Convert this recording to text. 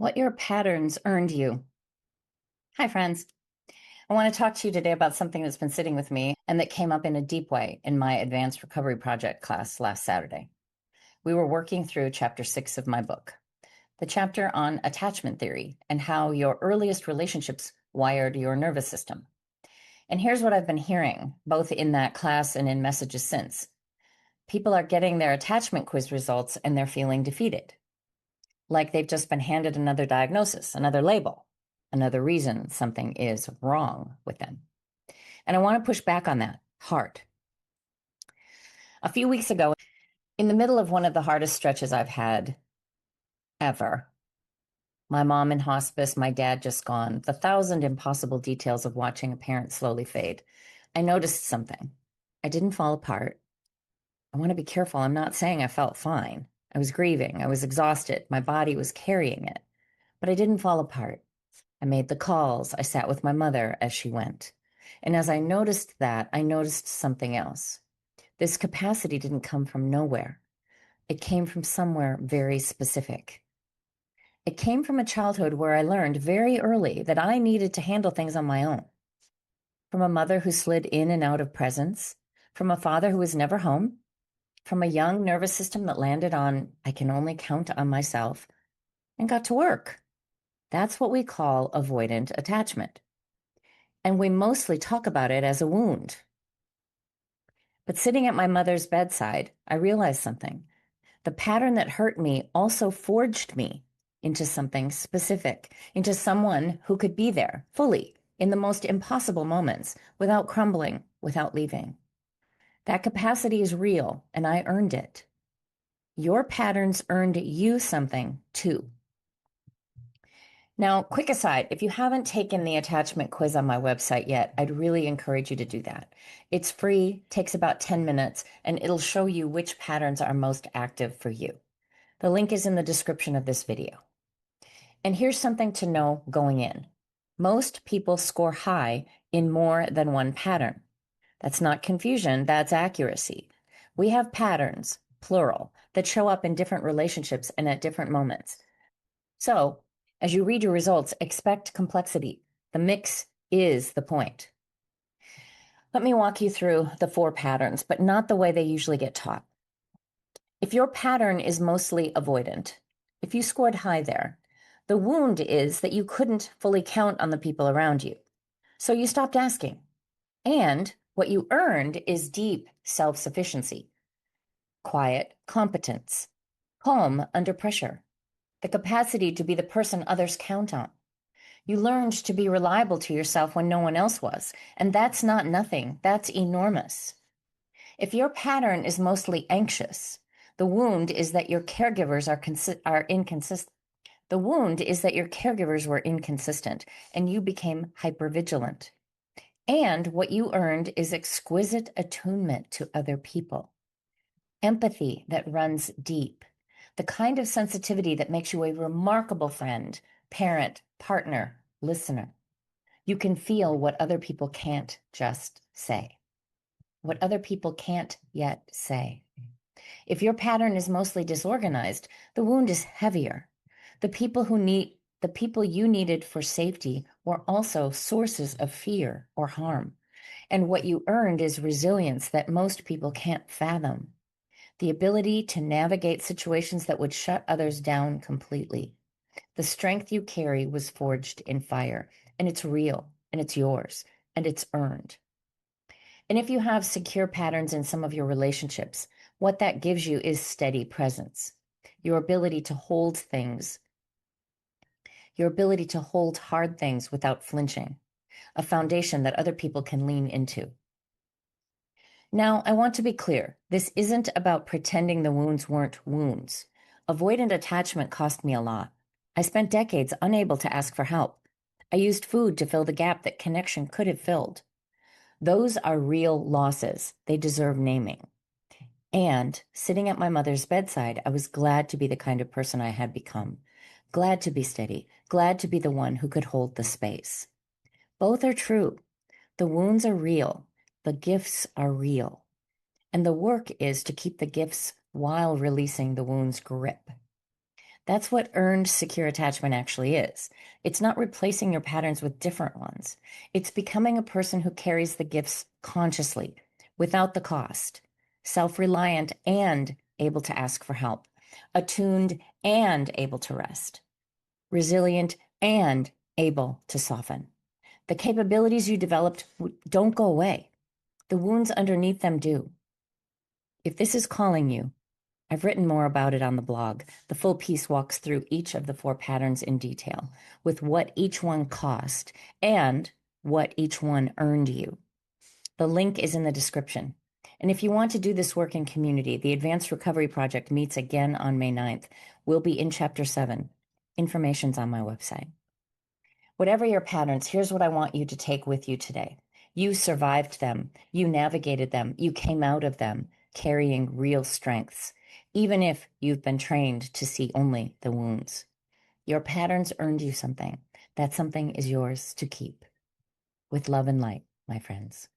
What your patterns earned you. Hi, friends. I want to talk to you today about something that's been sitting with me and that came up in a deep way in my advanced recovery project class last Saturday. We were working through chapter 6 of my book, the chapter on attachment theory and how your earliest relationships wired your nervous system. And here's what I've been hearing, both in that class and in messages since. People are getting their attachment quiz results and they're feeling defeated, like they've just been handed another diagnosis, another label, another reason something is wrong with them. And I want to push back on that hard. A few weeks ago, in the middle of one of the hardest stretches I've had ever, my mom in hospice, my dad just gone, the thousand impossible details of watching a parent slowly fade, I noticed something. I didn't fall apart. I want to be careful. I'm not saying I felt fine. I was grieving. I was exhausted. My body was carrying it. But I didn't fall apart. I made the calls. I sat with my mother as she went. And as I noticed that, I noticed something else. This capacity didn't come from nowhere. It came from somewhere very specific. It came from a childhood where I learned very early that I needed to handle things on my own. From a mother who slid in and out of presence, from a father who was never home, from a young nervous system that landed on, I can only count on myself, and got to work. That's what we call avoidant attachment. And we mostly talk about it as a wound. But sitting at my mother's bedside, I realized something. The pattern that hurt me also forged me into something specific, into someone who could be there fully in the most impossible moments without crumbling, without leaving. That capacity is real, and I earned it. Your patterns earned you something too. Now, quick aside, if you haven't taken the attachment quiz on my website yet, I'd really encourage you to do that. It's free, takes about 10 minutes, and it'll show you which patterns are most active for you. The link is in the description of this video. And here's something to know going in. Most people score high in more than one pattern. That's not confusion, that's accuracy. We have patterns, plural, that show up in different relationships and at different moments. So, as you read your results, expect complexity. The mix is the point. Let me walk you through the 4 patterns, but not the way they usually get taught. If your pattern is mostly avoidant, if you scored high there, the wound is that you couldn't fully count on the people around you. So you stopped asking. And what you earned is deep self-sufficiency, quiet competence, calm under pressure, the capacity to be the person others count on. You learned to be reliable to yourself when no one else was, and that's not nothing, that's enormous. If your pattern is mostly anxious, the wound is that your caregivers are inconsistent. The wound is that your caregivers were inconsistent and you became hypervigilant. And what you earned is exquisite attunement to other people, empathy that runs deep, the kind of sensitivity that makes you a remarkable friend, parent, partner, listener. You can feel what other people can't just say, what other people can't yet say. If your pattern is mostly disorganized, the wound is heavier. The people you needed for safety were also sources of fear or harm. And what you earned is resilience that most people can't fathom. The ability to navigate situations that would shut others down completely. The strength you carry was forged in fire, and it's real, and it's yours, and it's earned. And if you have secure patterns in some of your relationships, what that gives you is steady presence, your ability to hold things, your ability to hold hard things without flinching, a foundation that other people can lean into. Now, I want to be clear. This isn't about pretending the wounds weren't wounds. Avoidant attachment cost me a lot. I spent decades unable to ask for help. I used food to fill the gap that connection could have filled. Those are real losses. They deserve naming. And sitting at my mother's bedside, I was glad to be the kind of person I had become. Glad to be steady. Glad to be the one who could hold the space. Both are true. The wounds are real. The gifts are real. And the work is to keep the gifts while releasing the wound's grip. That's what earned secure attachment actually is. It's not replacing your patterns with different ones. It's becoming a person who carries the gifts consciously, without the cost, self-reliant and able to ask for help, attuned and able to rest, resilient and able to soften. The capabilities you developed don't go away. The wounds underneath them do. If this is calling you, I've written more about it on the blog. The full piece walks through each of the 4 patterns in detail, with what each one cost and what each one earned you. The link is in the description. And if you want to do this work in community, the Advanced Recovery Project meets again on May 9th. We'll be in Chapter 7. Information's on my website. Whatever your patterns, here's what I want you to take with you today. You survived them. You navigated them. You came out of them carrying real strengths, even if you've been trained to see only the wounds. Your patterns earned you something. That something is yours to keep. With love and light, my friends.